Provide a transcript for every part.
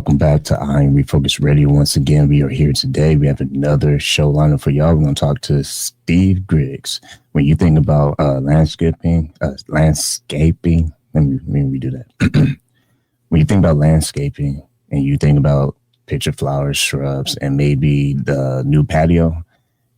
Welcome back to I'm Refocused Radio. Once again, we are here today. We have another show lineup for y'all. We're going to talk to Steve Griggs. When you think about landscaping, let me redo that. When you think about landscaping and you think about picture flowers, shrubs, and maybe the new patio,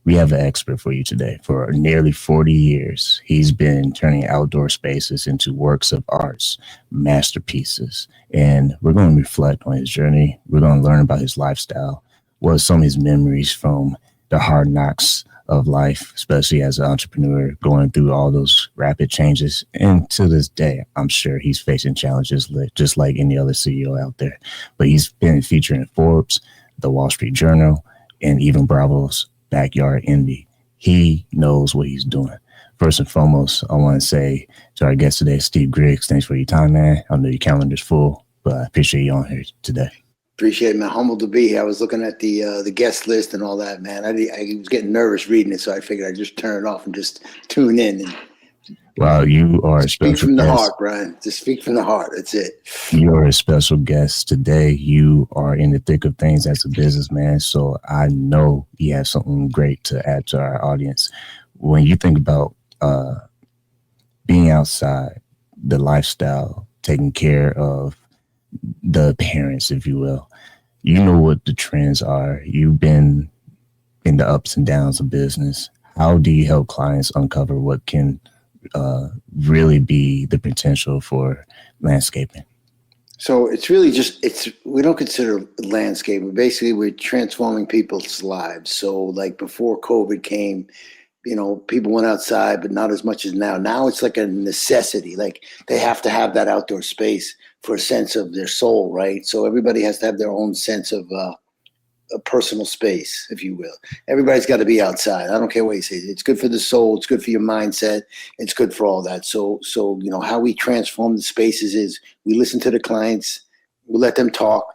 we have an expert for you today. For nearly 40 years, he's been turning outdoor spaces into works of arts, masterpieces. And we're going to reflect on his journey. We're going to learn about his lifestyle, what are some of his memories from the hard knocks of life, especially as an entrepreneur, going through all those rapid changes. And to this day, I'm sure he's facing challenges just like any other CEO out there. But he's been featured in Forbes, the Wall Street Journal, and even Bravo's Backyard Envy. He knows what he's doing. First and foremost, I want to say to our guest today, Steve Griggs, thanks for your time, man. I know your calendar's full, but I appreciate you on here today. Appreciate it, man. Humbled to be here. I was looking at the guest list and all that, man. I was getting nervous reading it, so I figured I'd just turn it off and just tune in. And wow, you are a special speak from the guest. heart, Brian. Just speak from the heart. That's it. You're a special guest today. You are in the thick of things as a businessman, so I know you have something great to add to our audience. When you think about being outside, the lifestyle, taking care of the parents, if you will, you know what the trends are. You've been in the ups and downs of business. How do you help clients uncover what can really be the potential for landscaping? So it's really we don't consider landscaping. Basically, we're transforming people's lives. So like before COVID came, people went outside, but not as much as now. Now it's like a necessity. Like they have to have that outdoor space for a sense of their soul, right? So everybody has to have their own sense of a personal space, if you will. Everybody's got to be outside. I don't care what you say. It's good for the soul. It's good for your mindset. It's good for all that. So how we transform the spaces is we listen to the clients, we let them talk,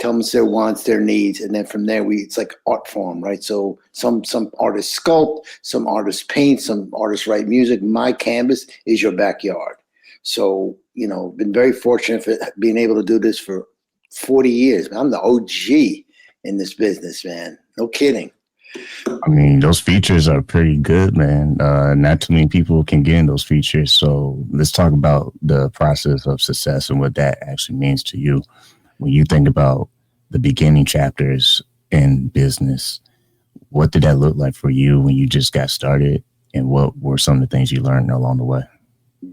tell them their wants, their needs, and then from there it's like art form, right? So some artists sculpt, some artists paint, some artists write music. My canvas is your backyard. So been very fortunate for being able to do this for 40 years. I'm the OG in this business, man. No kidding. I mean, those features are pretty good, man. Not too many people can get in those features. So let's talk about the process of success and what that actually means to you. When you think about the beginning chapters in business, what did that look like for you when you just got started? And what were some of the things you learned along the way?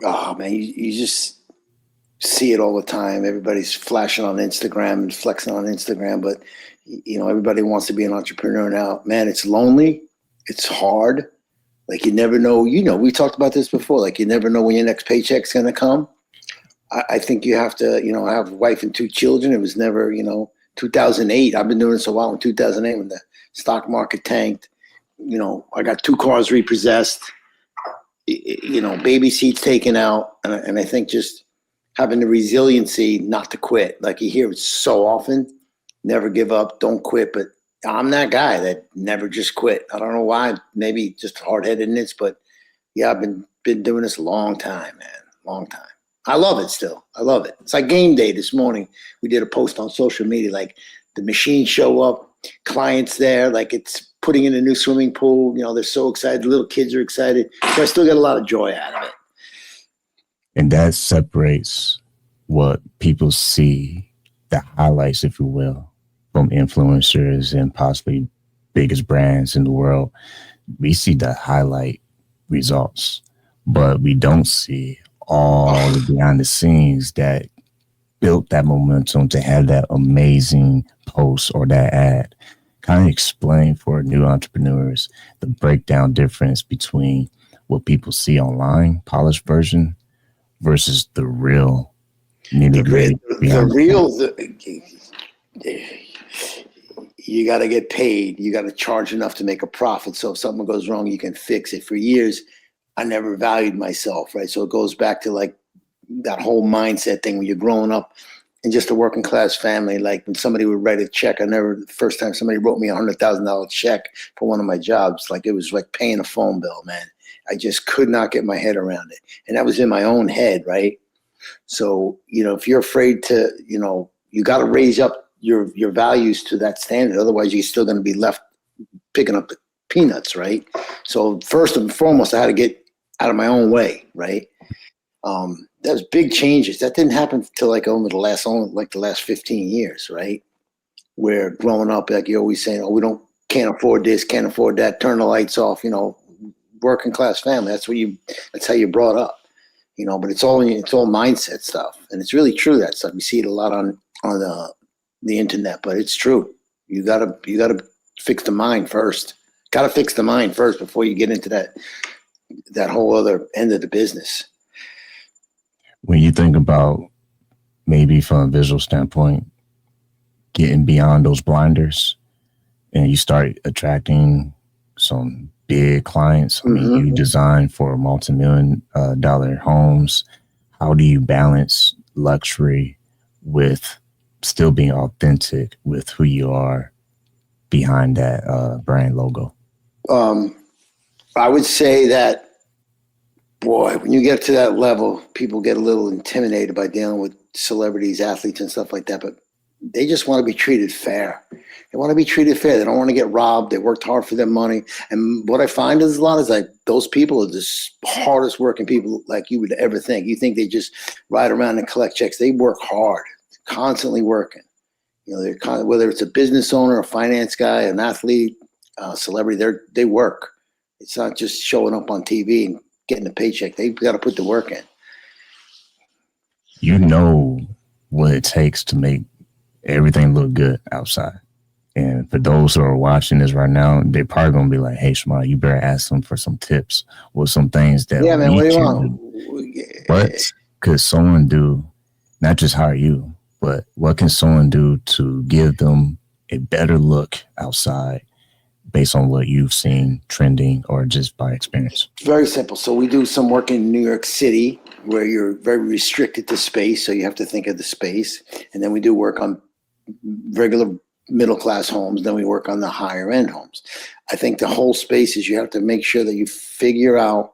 Oh, man, you just see it all the time. Everybody's flashing on Instagram and flexing on Instagram, but everybody wants to be an entrepreneur now. Man, it's lonely. It's hard. Like you never know, we talked about this before. Like you never know when your next paycheck's going to come. I think you have to, I have a wife and 2 children. It was never, 2008. I've been doing this a while. In 2008, when the stock market tanked, I got 2 cars repossessed, baby seats taken out. And I think just having the resiliency not to quit. Like you hear it so often, never give up, don't quit. But I'm that guy that never just quit. I don't know why, maybe just hard-headedness, but yeah, I've been doing this a long time, man, long time. I love it still. I love it. It's like game day this morning. We did a post on social media, like the machines show up, clients there, like it's putting in a new swimming pool. They're so excited. The little kids are excited. So I still get a lot of joy out of it. And that separates what people see, the highlights, if you will, from influencers and possibly biggest brands in the world. We see the highlight results, but we don't see all the behind the scenes that built that momentum to have that amazing post or that ad. Kind of explain for new entrepreneurs the breakdown difference between what people see online, polished version, versus the real nitty-gritty. You got to get paid. You got to charge enough to make a profit. So if something goes wrong, you can fix it. For years, I never valued myself, right? So it goes back to like that whole mindset thing when you're growing up in just a working class family. Like when somebody would write a check, the first time somebody wrote me $100,000 check for one of my jobs, like it was like paying a phone bill, man. I just could not get my head around it. And that was in my own head, right? So, if you're afraid to, you got to raise up your values to that standard. Otherwise, you're still going to be left picking up the peanuts, right? So first and foremost, I had to get out of my own way, right? That was big changes. That didn't happen till like the last 15 years, right? Where growing up, like you're always saying, oh, can't afford this, can't afford that, turn the lights off, working class family. That's how you're brought up, but it's all mindset stuff. And it's really true, that stuff. You see it a lot on the internet, but it's true. You gotta fix the mind first. Gotta fix the mind first before you get into that whole other end of the business. When you think about, maybe from a visual standpoint, getting beyond those blinders and you start attracting some big clients. I mean, you design for multi-million dollar homes. How do you balance luxury with still being authentic with who you are behind that brand logo? I would say that, boy, when you get to that level, people get a little intimidated by dealing with celebrities, athletes, and stuff like that. But they just want to be treated fair. They want to be treated fair. They don't want to get robbed. They worked hard for their money. And what I find is like those people are the hardest working people like you would ever think. You think they just ride around and collect checks. They work hard, constantly working. Whether it's a business owner, a finance guy, an athlete, a celebrity, they work. It's not just showing up on TV and getting a paycheck. They've got to put the work in. You know what it takes to make everything look good outside. And for those who are watching this right now, they're probably going to be like, hey, Shemaiah, you better ask them for some tips or some things that man, what do you want? Do. What could someone do, not just hire you, but what can someone do to give them a better look outside based on what you've seen trending or just by experience? Very simple. So we do some work in New York City where you're very restricted to space. So you have to think of the space. And then we do work on regular middle-class homes. Then we work on the higher end homes. I think the whole space is you have to make sure that you figure out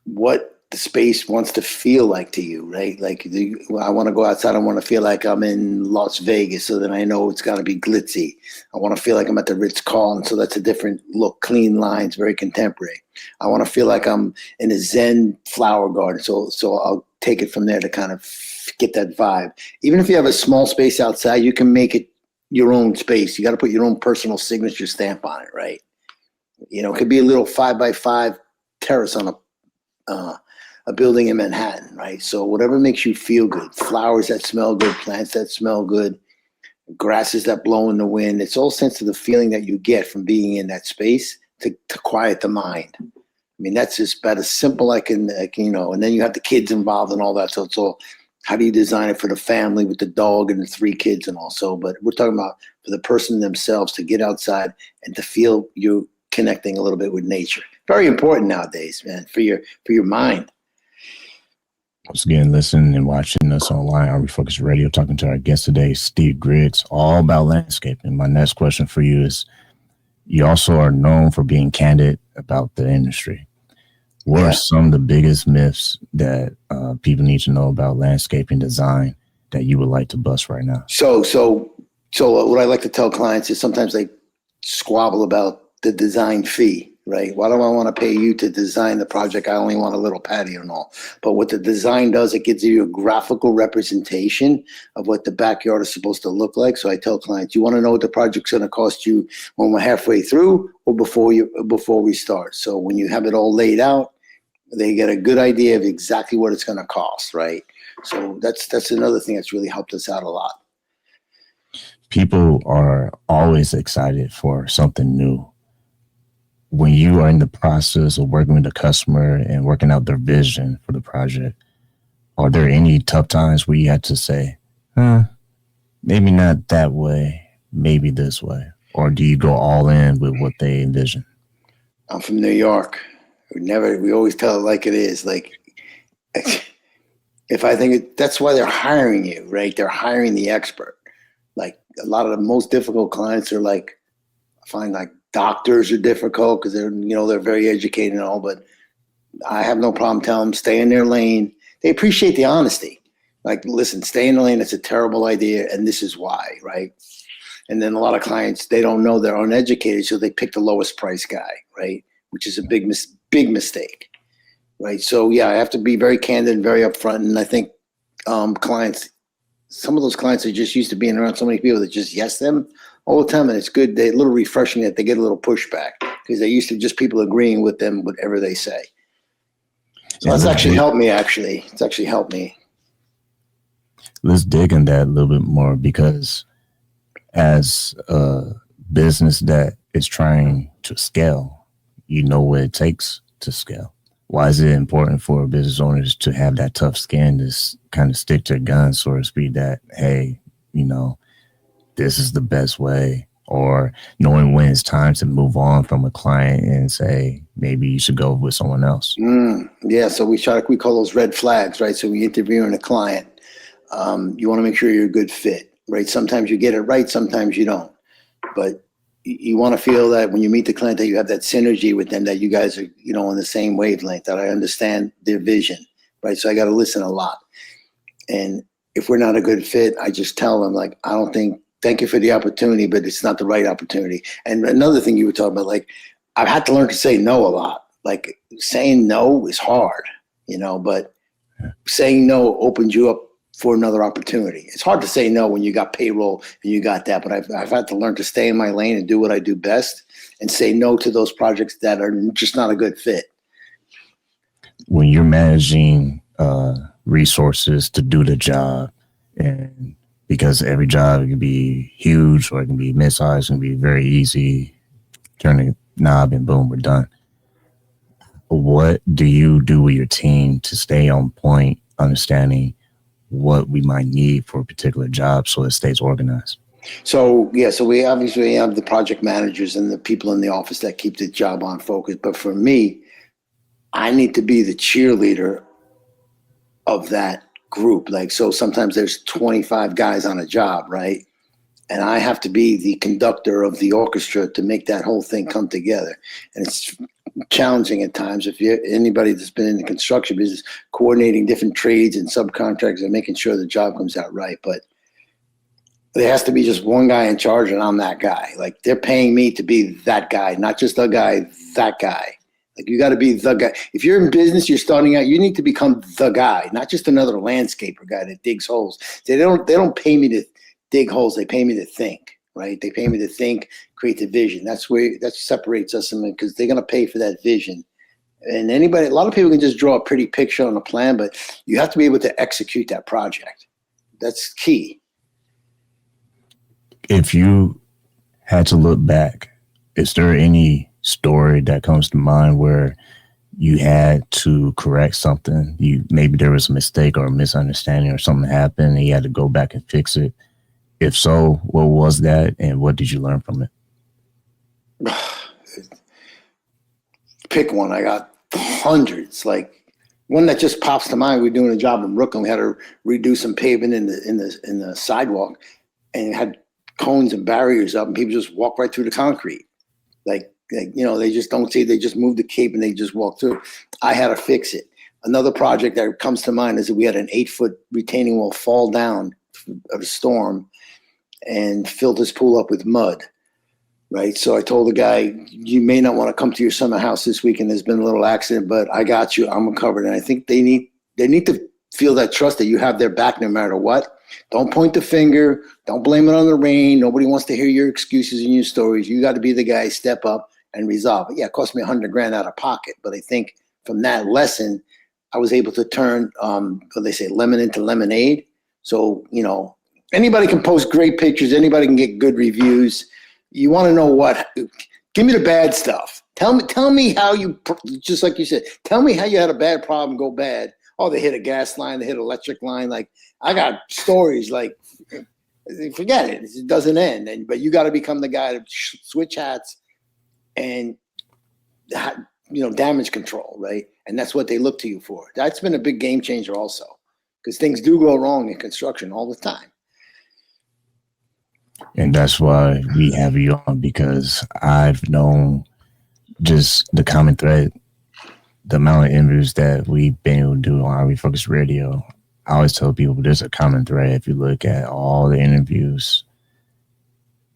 what the space wants to feel like to you, right? Like I want to go outside. I want to feel like I'm in Las Vegas. So then I know it's got to be glitzy. I want to feel like I'm at the Ritz-Carlton. So that's a different look, clean lines, very contemporary. I want to feel like I'm in a Zen flower garden. So I'll take it from there to kind of get that vibe. Even if you have a small space outside, you can make it your own space. You got to put your own personal signature stamp on it, right? It could be a little 5x5 terrace on a building in Manhattan, right? So whatever makes you feel good, flowers that smell good, plants that smell good, grasses that blow in the wind. It's all sense of the feeling that you get from being in that space to quiet the mind. I mean, that's just about as simple and then you have the kids involved and all that. So it's all, how do you design it for the family with the dog and the 3 kids and also, but we're talking about for the person themselves to get outside and to feel you connecting a little bit with nature. Very important nowadays, man, for your mind. Once again, listening and watching us online on Refocused Radio, talking to our guest today, Steve Griggs, all about landscaping. My next question for you is, you also are known for being candid about the industry. What are some of the biggest myths that people need to know about landscaping design that you would like to bust right now? So what I like to tell clients is sometimes they squabble about the design fee, right? Why do I want to pay you to design the project? I only want a little patio and all. But what the design does, it gives you a graphical representation of what the backyard is supposed to look like. So I tell clients, you want to know what the project's going to cost you when we're halfway through or before we start. So when you have it all laid out, they get a good idea of exactly what it's going to cost, right? So that's another thing that's really helped us out a lot. People are always excited for something new. When you are in the process of working with the customer and working out their vision for the project, are there any tough times where you had to say, maybe not that way, maybe this way? Or do you go all in with what they envision? I'm from New York. We always tell it like it is. Like, if I think that's why they're hiring you, right? They're hiring the expert. Like a lot of the most difficult clients are like, I find like doctors are difficult because they're very educated and all, but I have no problem telling them stay in their lane. They appreciate the honesty. Like, listen, stay in the lane. It's a terrible idea, and this is why, right? And then a lot of clients, they don't know, they're uneducated, so they pick the lowest price guy, right? Which is a big mistake, right? So yeah, I have to be very candid and very upfront. And I think clients, some of those clients are just used to being around so many people that just yes them all the time, and it's good. They're a little refreshing that they get a little pushback because they're used to just people agreeing with them whatever they say. So that's actually helped me. It's actually helped me. Let's dig in that a little bit more, because as a business that is trying to scale, you know what it takes to scale. Why is it important for business owners to have that tough skin, to kind of stick to their guns, so to speak, that, hey, you know, this is the best way, or knowing when it's time to move on from a client and say, maybe you should go with someone else? Yeah, so we call those red flags, right? So we interviewing a client. You want to make sure you're a good fit, right? Sometimes you get it right, sometimes you don't. But you want to feel that when you meet the client that you have that synergy with them, that you guys are, you know, on the same wavelength, that I understand their vision, right? So I got to listen a lot. And if we're not a good fit, I just tell them, like, thank you for the opportunity, but it's not the right opportunity. And another thing you were talking about, like, I've had to learn to say no a lot. Like, saying no is hard, you know, but saying no opens you up for another opportunity. It's hard to say no when you got payroll and you got that, but I've had to learn to stay in my lane and do what I do best and say no to those projects that are just not a good fit. When you're managing resources to do the job, and because every job can be huge or it can be mid-sized, it can be very easy, turn the knob and boom, we're done. What do you do with your team to stay on point, understanding what we might need for a particular job so it stays organized? So we obviously have the project managers and the people in the office that keep the job on focus. But for me, I need to be the cheerleader of that group. Like, so sometimes there's 25 guys on a job, right? And I have to be the conductor of the orchestra to make that whole thing come together. And it's challenging at times. If you're anybody that's been in the construction business, coordinating different trades and subcontractors and making sure the job comes out right. But there has to be just one guy in charge, and I'm that guy. Like, they're paying me to be that guy, not just the guy, that guy. Like, you got to be the guy. If you're in business, you're starting out, you need to become the guy, not just another landscaper guy that digs holes. They don't pay me to dig holes. They pay me to think, right? They pay me to think, create the vision. That separates us, because they're going to pay for that vision. And a lot of people can just draw a pretty picture on a plan, but you have to be able to execute that project. That's key. If you had to look back, is there any story that comes to mind where you had to correct something? Maybe there was a mistake or a misunderstanding or something happened and you had to go back and fix it. If so, what was that and what did you learn from it? Pick one. I got hundreds. Like, one that just pops to mind. We were doing a job in Brooklyn. We had to redo some pavement in the sidewalk, and it had cones and barriers up, and people just walk right through the concrete. Like, you know, they just don't see. They just move the cape and they just walk through. I had to fix it. Another project that comes to mind is that we had an 8-foot retaining wall fall down of a storm and filled his pool up with mud. Right. So I told the guy, you may not want to come to your summer house this weekend. There's been a little accident, but I got you. I'm covered. And I think they need to feel that trust that you have their back no matter what. Don't point the finger. Don't blame it on the rain. Nobody wants to hear your excuses and your stories. You got to be the guy, step up and resolve it. Yeah, it cost me $100,000 out of pocket. But I think from that lesson, I was able to turn, what they say, lemon into lemonade. So, you know, anybody can post great pictures. Anybody can get good reviews. You want to know what? Give me the bad stuff. Tell me how you, just like you said, tell me how you had a bad problem go bad. Oh, they hit a gas line, they hit an electric line. Like, I got stories like, forget it. It doesn't end. But you got to become the guy to switch hats and, you know, damage control, right? And that's what they look to you for. That's been a big game changer also, because things do go wrong in construction all the time. And that's why we have you on, because I've known just the common thread, the amount of interviews that we've been able to do on our Refocused Radio. I always tell people there's a common thread. If you look at all the interviews,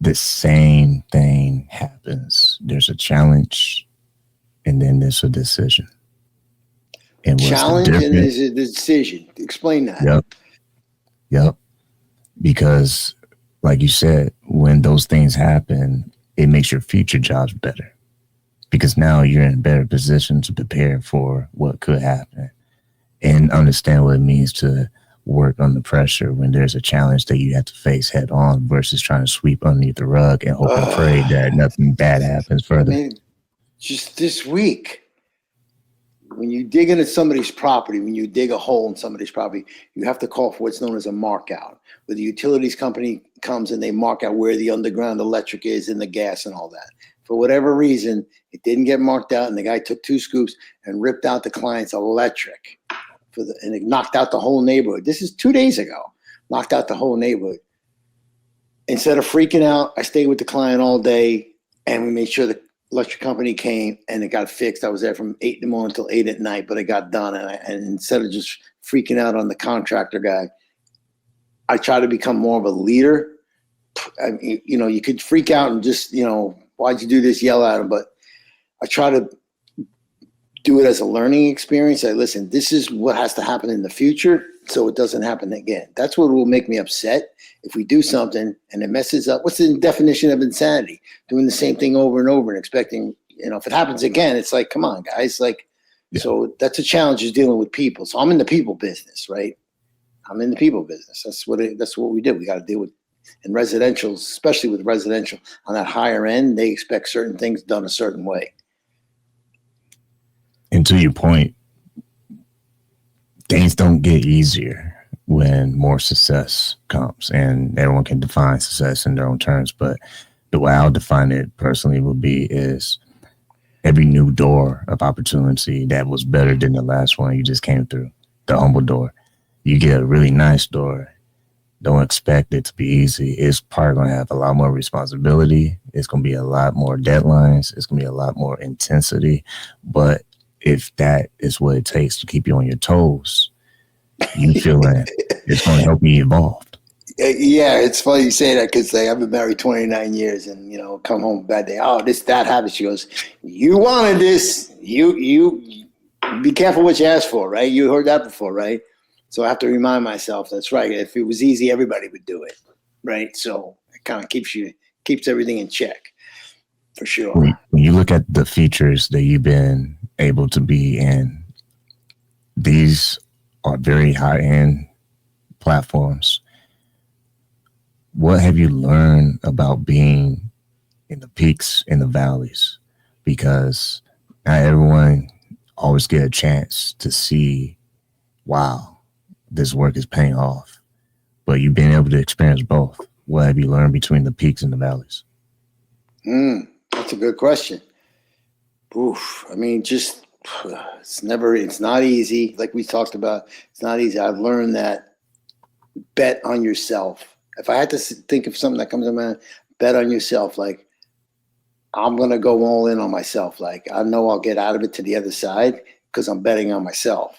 the same thing happens. There's a challenge and then there's a decision. And what's the Challenge and difference? is a decision. Explain that. Yep. Yep. Because, like you said, when those things happen, it makes your future jobs better because now you're in a better position to prepare for what could happen and understand what it means to work under pressure when there's a challenge that you have to face head on versus trying to sweep underneath the rug and hope and pray that nothing bad happens I further. mean, just this week, when you dig into somebody's property, when you dig a hole in somebody's property, you have to call for what's known as a mark out, where the utilities company comes and they mark out where the underground electric is and the gas and all that. For whatever reason, it didn't get marked out, and the guy took 2 scoops and ripped out the client's electric and it knocked out the whole neighborhood. This is 2 days ago. Knocked out the whole neighborhood. Instead of freaking out, I stayed with the client all day, and we made sure the electric company came and it got fixed. I was there from 8 in the morning until 8 at night, but it got done. And instead of just freaking out on the contractor guy, I try to become more of a leader. I mean, you could freak out and just, why'd you do this? Yell at him. But I try to do it as a learning experience. I listen, this is what has to happen in the future so it doesn't happen again. That's what will make me upset if we do something and it messes up. What's the definition of insanity? Doing the same thing over and over and expecting, if it happens again, it's like, come on, guys. Yeah. So that's a challenge, is dealing with people. So I'm in the people business, right? I'm in the people business. That's what we do. We got to deal with, in residential, especially with residential on that higher end, they expect certain things done a certain way. And to your point, things don't get easier when more success comes, and everyone can define success in their own terms. But the way I'll define it personally would be is every new door of opportunity that was better than the last one you just came through, the humble door. You get a really nice door. Don't expect it to be easy. It's probably going to have a lot more responsibility. It's going to be a lot more deadlines. It's going to be a lot more intensity. But if that is what it takes to keep you on your toes, you feel that it's going to help you evolve. Yeah, it's funny you say that because I've been married 29 years and, come home a bad day. Oh, that happens. She goes, you wanted this. You be careful what you ask for, right? You heard that before, right? So I have to remind myself, that's right. If it was easy, everybody would do it, right? So it kind of keeps everything in check, for sure. When you look at the features that you've been able to be in, these are very high-end platforms. What have you learned about being in the peaks and the valleys? Because not everyone always get a chance to see, wow, this work is paying off. But you've been able to experience both. What have you learned between the peaks and the valleys? That's a good question. Oof. I mean, it's not easy. Like we talked about, it's not easy. I've learned that bet on yourself. If I had to think of something that comes to mind, bet on yourself. Like, I'm going to go all in on myself. Like, I know I'll get out of it to the other side because I'm betting on myself.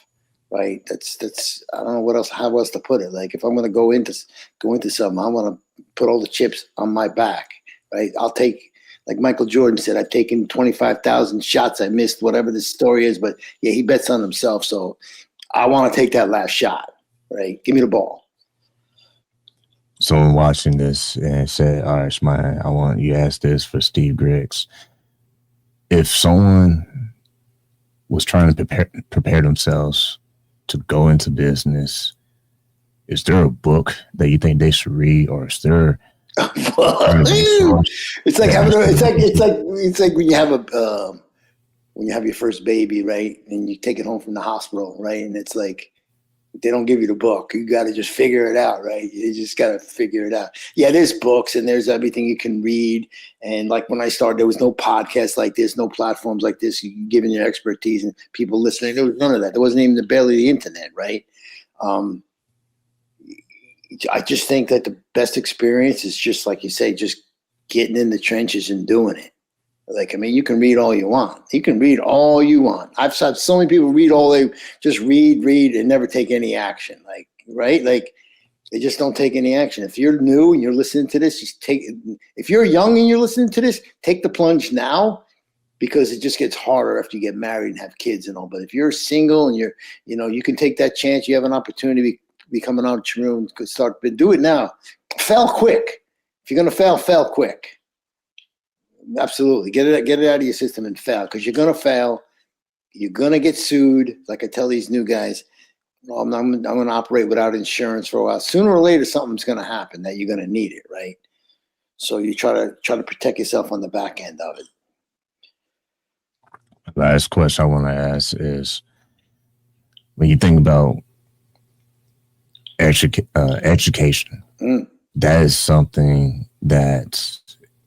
Right. That's, I don't know how else to put it. Like, if I'm going to go into something, I want to put all the chips on my back. Right. I'll take, like Michael Jordan said, I've taken 25,000 shots. I missed whatever the story is, but yeah, he bets on himself. So I want to take that last shot. Right. Give me the ball. Someone watching this and said, all right, Shemaiah, I want you to ask this for Steve Griggs. If someone was trying to prepare themselves to go into business, is there a book that you think they should read, or is there it's like when you have your first baby, right? And you take it home from the hospital, right? And it's like they don't give you the book. You got to just figure it out, right? You just got to figure it out. Yeah, there's books and there's everything you can read. And like when I started, there was no podcast like this, no platforms like this. You giving your expertise and people listening. There was none of that. There wasn't even barely the internet, right? I just think that the best experience is just like you say, just getting in the trenches and doing it. Like, I mean, you can read all you want. You can read all you want. I've saw so many people read all they just read, and never take any action. Like, right? Like, they just don't take any action. If you're new and you're listening to this, just take it. If you're young and you're listening to this, take the plunge now, because it just gets harder after you get married and have kids and all. But if you're single and you can take that chance. You have an opportunity to become an entrepreneur and start, but do it now. Fail quick. If you're going to fail quick. Absolutely. Get it out of your system and fail, because you're going to fail. You're going to get sued. Like I tell these new guys, well, I'm going to operate without insurance for a while. Sooner or later, something's going to happen that you're going to need it, right? So you try to protect yourself on the back end of it. Last question I want to ask is, when you think about education, that is something that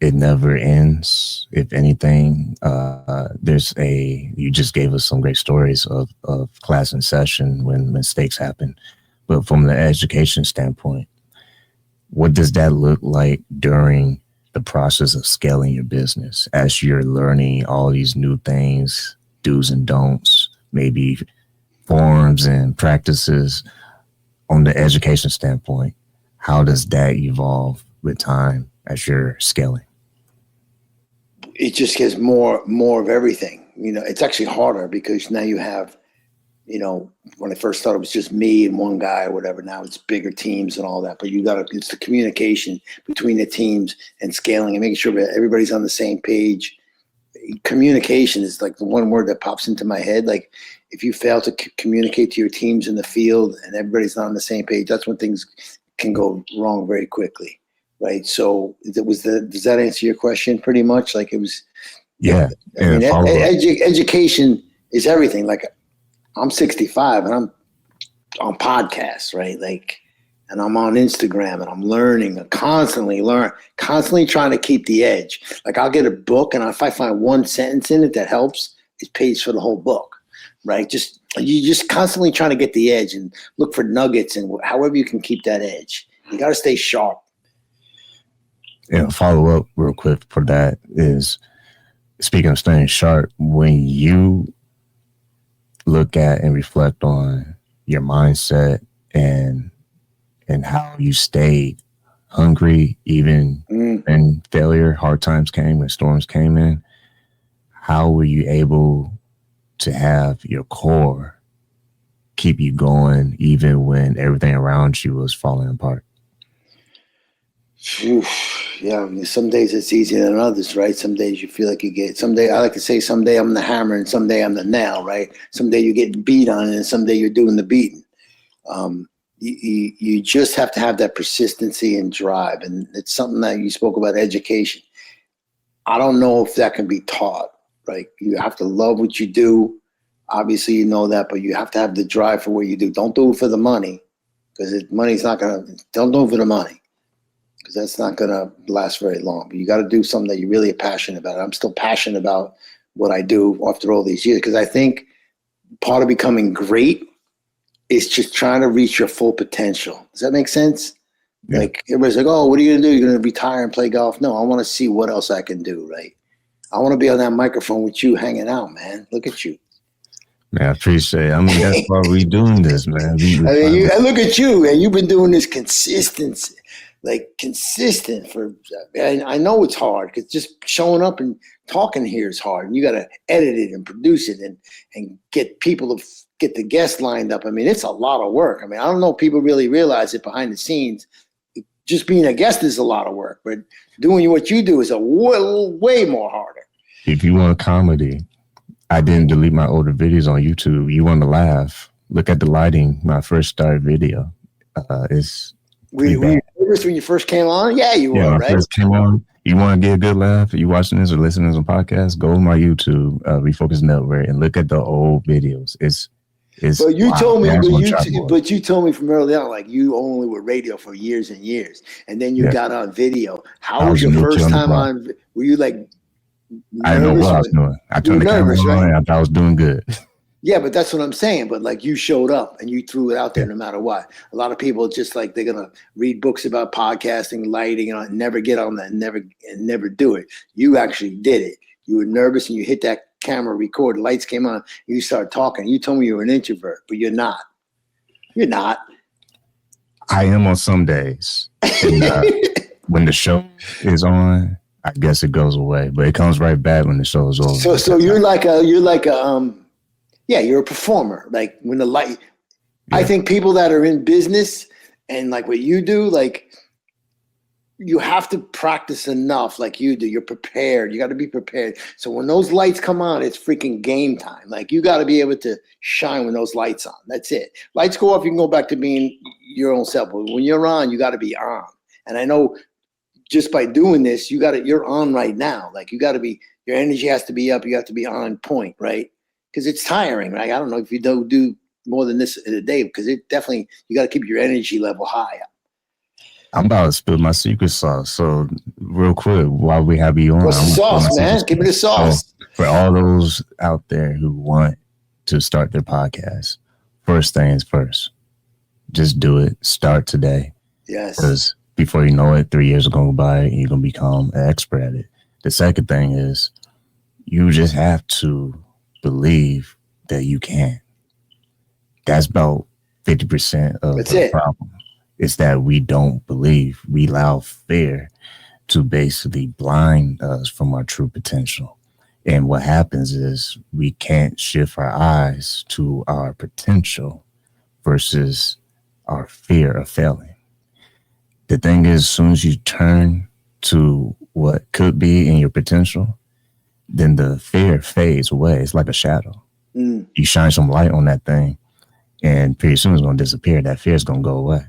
it never ends. If anything, you just gave us some great stories of class in session when mistakes happen. But from the education standpoint, what does that look like during the process of scaling your business as you're learning all these new things, do's and don'ts, maybe forms and practices on the education standpoint? How does that evolve with time as you're scaling? It just gets more of everything. It's actually harder because now you have, when I first started, it was just me and one guy or whatever. Now it's bigger teams and all that. But it's the communication between the teams and scaling and making sure that everybody's on the same page. Communication is like the one word that pops into my head. Like, if you fail to communicate to your teams in the field and everybody's not on the same page, that's when things can go wrong very quickly. Right. So does that answer your question pretty much? Like, it was. Yeah. I mean, education is everything. Like, I'm 65 and I'm on podcasts, right? Like, and I'm on Instagram and I'm learning and constantly trying to keep the edge. Like, I'll get a book, and if I find one sentence in it that helps, it pays for the whole book, right? You just constantly trying to get the edge and look for nuggets, and however you can keep that edge. You got to stay sharp. Follow up real quick for that is, speaking of staying sharp, when you look at and reflect on your mindset and how you stayed hungry, even when failure, hard times came, when storms came in, how were you able to have your core keep you going even when everything around you was falling apart? Yeah, I mean, some days it's easier than others, right? Some days you feel like someday I like to say, someday I'm the hammer and someday I'm the nail, right? Someday you're getting beat on it and someday you're doing the beating. You just have to have that persistency and drive. And it's something that you spoke about, education. I don't know if that can be taught, right? You have to love what you do. Obviously, you know that, but you have to have the drive for what you do. Don't do it for the money, because don't do it for the money, because that's not going to last very long. But you got to do something that you really are passionate about. I'm still passionate about what I do after all these years, because I think part of becoming great is just trying to reach your full potential. Does that make sense? Yeah. Like, everybody's like, oh, what are you going to do? You're going to retire and play golf? No, I want to see what else I can do, right? I want to be on that microphone with you hanging out, man. Look at you. Man, I appreciate it. I mean, that's why we doing this, man. I look at you, and you've been doing this consistent for, and I know it's hard, because just showing up and talking here is hard. And you got to edit it and produce it and get people to get the guests lined up. I mean, it's a lot of work. I mean, I don't know if people really realize it behind the scenes. Just being a guest is a lot of work, but doing what you do is way more harder. If you want comedy, I didn't delete my older videos on YouTube. You want to laugh? Look at the lighting. My first started video. Were you nervous when you first came on? Yeah, you were, right? First came on. You want to get a good laugh? You watching this or listening to some podcast? Go to my YouTube, Refocused Network, and look at the old videos. But you told me from early on, like, you only were radio for years and years, and then you got on video. How was your first time on? Were you like nervous? I didn't know what I was doing. I turned the camera on, and I thought I was doing good. Yeah, but that's what I'm saying. But like, you showed up and you threw it out there no matter what. A lot of people just like, they're gonna read books about podcasting, lighting, and never get on that, and never do it. You actually did it. You were nervous and you hit that camera record, lights came on, and you started talking. You told me you were an introvert, but you're not. You're not. I am on some days. And, when the show is on, I guess it goes away, but it comes right back when the show is over. So you're a performer. Like when the light, yeah. I think people that are in business and like what you do, like you have to practice enough like you do. You're prepared. You got to be prepared. So when those lights come on, it's freaking game time. Like you got to be able to shine when those lights on. That's it. Lights go off, you can go back to being your own self. But when you're on, you got to be on. And I know just by doing this, you're on right now. Like you got to be, your energy has to be up. You have to be on point, right? Because it's tiring, right? I don't know if you don't do more than this in a day, because it definitely, you got to keep your energy level high. I'm about to spill my secret sauce. So real quick, while we have you on, what's the sauce, man? Give me the sauce. So for all those out there who want to start their podcast, first things first, just do it. Start today. Yes. Because before you know it, 3 years are going to go by and you're going to become an expert at it. The second thing is you just have to believe that you can. That's about 50% of the problem. It's that we don't believe. We allow fear to basically blind us from our true potential. And what happens is we can't shift our eyes to our potential versus our fear of failing. The thing is, as soon as you turn to what could be in your potential, then the fear fades away. It's like a shadow. You shine some light on that thing, and pretty soon it's going to disappear. That fear is going to go away.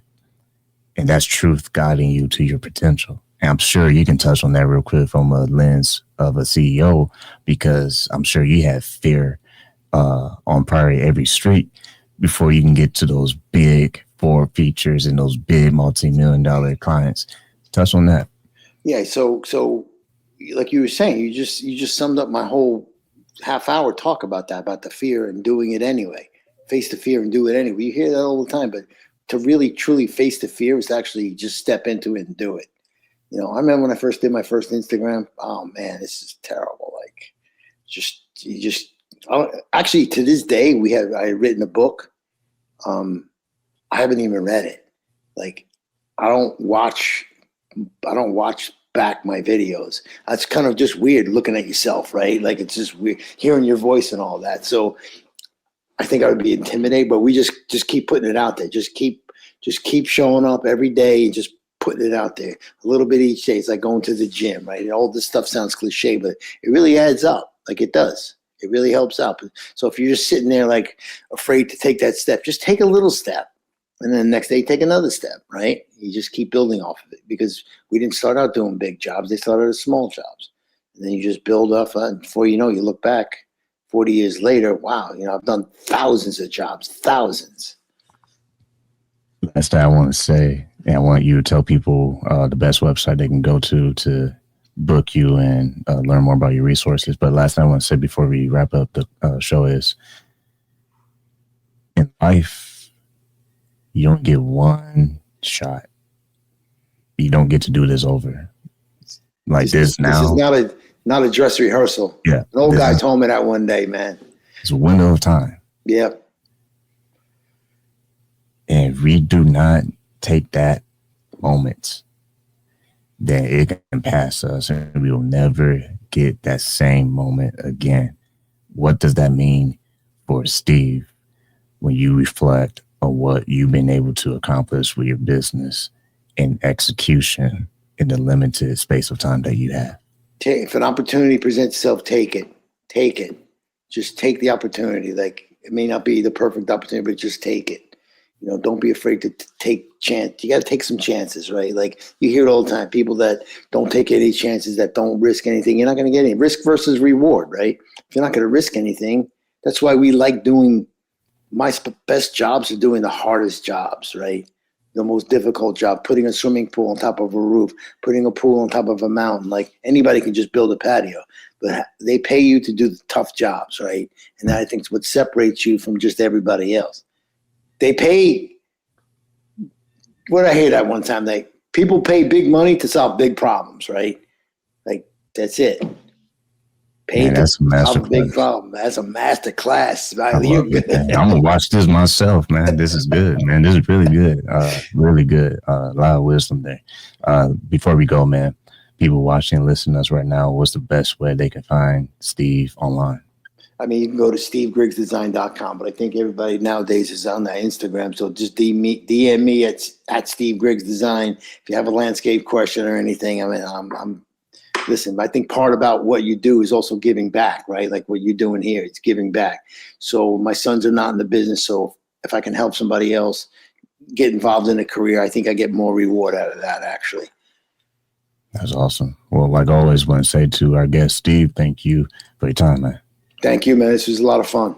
And that's truth guiding you to your potential. And I'm sure you can touch on that real quick from a lens of a CEO, because I'm sure you have fear on probably every street before you can get to those big 4 features and those big multi-million-dollar clients. Touch on that. Yeah. So like you were saying, you just summed up my whole half hour talk about that, about the fear and doing it anyway. Face the fear and do it anyway. You hear that all the time, but to really truly face the fear is to actually just step into it and do it. You know, I remember when I first did my first Instagram. Oh man, this is terrible. Like, actually to this day, I had written a book. I haven't even read it. Like, I don't watch back my videos. That's kind of just weird looking at yourself, right? Like it's just weird hearing your voice and all that. So I think I would be intimidated, but we just keep putting it out there. Just keep showing up every day and just putting it out there a little bit each day. It's like going to the gym, right? All this stuff sounds cliche, but it really adds up. Like it does. It really helps out. So if you're just sitting there like afraid to take that step, just take a little step. And then the next day, take another step, right? You just keep building off of it, because we didn't start out doing big jobs. They started as small jobs. And then you just build off. And before you know, you look back 40 years later, wow, I've done thousands of jobs, thousands. Last thing I want to say, and I want you to tell people the best website they can go to book you and learn more about your resources. But last thing I want to say before we wrap up the show is, in life, you don't get one shot. You don't get to do this over. Like this now. This is not a dress rehearsal. Yeah. An old guy told me that one day, man. It's a window of time. Yeah. And if we do not take that moment, then it can pass us and we will never get that same moment again. What does that mean for Steve when you reflect on what you've been able to accomplish with your business and execution in the limited space of time that you have? If an opportunity presents itself, take it. Take it. Just take the opportunity. Like, it may not be the perfect opportunity, but just take it. Don't be afraid to take chance. You got to take some chances, right? Like you hear it all the time. People that don't take any chances, that don't risk anything, you're not going to get any. Risk versus reward, right? If you're not going to risk anything, that's why we like doing. My best jobs are doing the hardest jobs, right? The most difficult job, putting a swimming pool on top of a roof, putting a pool on top of a mountain. Like anybody can just build a patio, but they pay you to do the tough jobs, right? And that, I think, is what separates you from just everybody else. They pay, what I heard that one time, like people pay big money to solve big problems, right? Like that's it. Man, paint that's a the master problem, big class. problem. That's a master class. I Right? You're love it, good. man. I'm gonna watch this myself, man. This is good, man. This is really good. Really good. A lot of wisdom there. Before we go, man, people watching and listening to us right now, what's the best way they can find Steve online? I mean, you can go to stevegrigsdesign.com, but I think everybody nowadays is on that Instagram. So just DM me at Steve Griggs Design. If you have a landscape question or anything, I mean, I'm listen, I think part about what you do is also giving back, right? Like what you're doing here, it's giving back. So my sons are not in the business. So if I can help somebody else get involved in a career, I think I get more reward out of that, actually. That's awesome. Well, like I always want to say to our guest, Steve, thank you for your time, man. Thank you, man. This was a lot of fun.